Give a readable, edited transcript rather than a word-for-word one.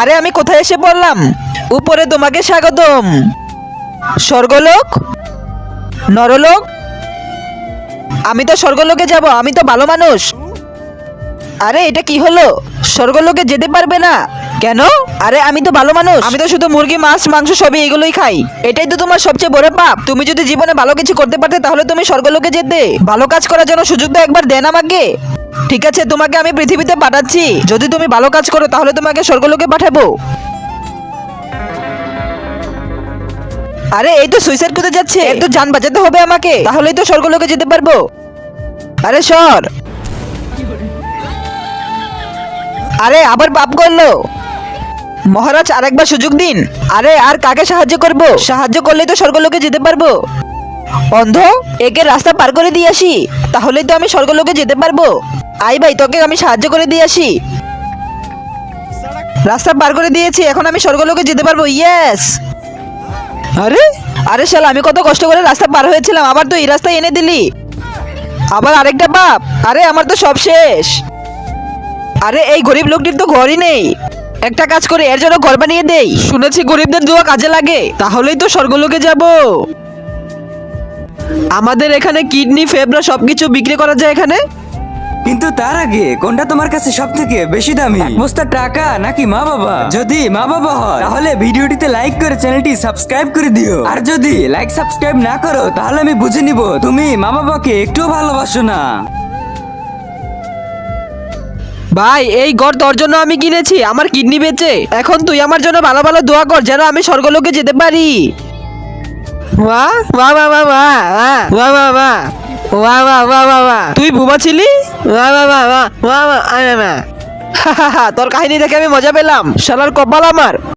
আরে আমি কোথায় এসে পড়লাম? উপরে তোমাকে স্বাগতম। স্বর্গলোক, নরলোক। আমি তো স্বর্গলোকে যাব, আমি তো ভালো মানুষ। আরে এটা কি হলো? স্বর্গলোকে যেতে পারবে না কেন? আরে আমি তো ভালো মানুষ, আমি তো শুধু মুরগি, মাছ, মাংস সবই এগুলোই খাই। এটাই তো তোমার সবচেয়ে বড় পাপ। তুমি যদি জীবনে ভালো কিছু করতে পারতে তাহলে তুমি স্বর্গলোকে যেতে। ভালো কাজ করার জন্য সুযোগ তো একবার দেন আমাকে। ঠিক আছে, তোমাকে আমি পৃথিবীতে পাঠাচ্ছি। যদি তুমি ভালো কাজ করো তাহলে তোমাকে স্বর্গলোকে পাঠাবো। আরে এই তো সুইসাইড করতে যাচ্ছে, এর তো জান বাঁচাতে হবে আমাকে, তাহলেই তো স্বর্গলোকে যেতে পারবো। আরে সর। আরে আবার পাপ করলো। মহারাজ আরেকবার সুযোগ দিন। আরে আর কাকে সাহায্য করব? সাহায্য করলেই তো স্বর্গলোকে যেতে পারবো। অন্ধ, একে রাস্তা পার করে দিয়ে আসি, তাহলেই তো আমি স্বর্গলোকে যেতে পারবো। আই ভাই, তোকে আমি সাহায্য করে দিয়ে আসি। রাস্তা পার করে দিয়েছি, এখন আমি স্বর্গলোকে যেতে পারবো। ইয়েস। আরে আরে শালা, আমি কত কষ্ট করে রাস্তা পার হয়েছিলাম, আবার তো এই রাস্তায় এনে দিলি। আবার আরেকটা পাপ। আরে আমার তো সব শেষ। আরে এই গরিব লোকটির তো ঘরই নেই। একটা কাজ করে এর জন্য ঘর বানিয়ে দেই। শুনেছি গরিবদের দোয়া কাজে লাগে, তাহলেই তো স্বর্গলোকে যাব। আমাদের এখানে কিডনি, ফেবরা সবকিছু বিক্রি করা যায় এখানে। কিন্তু তার আগে কোনটা তোমার কাছে সব থেকে বেশি দামি? এক বস্তা টাকা নাকি মা বাবা? যদি মা বাবা হয় তাহলে ভিডিওটিতে লাইক করে চ্যানেলটি সাবস্ক্রাইব করে দিও। আর যদি লাইক সাবস্ক্রাইব না করো তাহলে আমি বুঝে নিব তুমি মা বাবাকে একটু ভালোবাসো না। ভাই এই ঘর তোর জন্য আমি কিনেছি, আমার কিডনি বেচে। এখন তুই আমার জন্য ভালো ভালো দোয়া কর যেন আমি স্বর্গলোকে যেতে পারি। বাহ বাহ বাহ বাহ বাহ বাহ বাহ বাহ বাহ বাহ বাহ বাহ বাহ। তুই বুবা ছিলি? বাহ বাহ বাহ বাহ বাহ বাহ। তোর কাহিনী দেখে আমি মজা পেলাম। শালার কপাল আমার।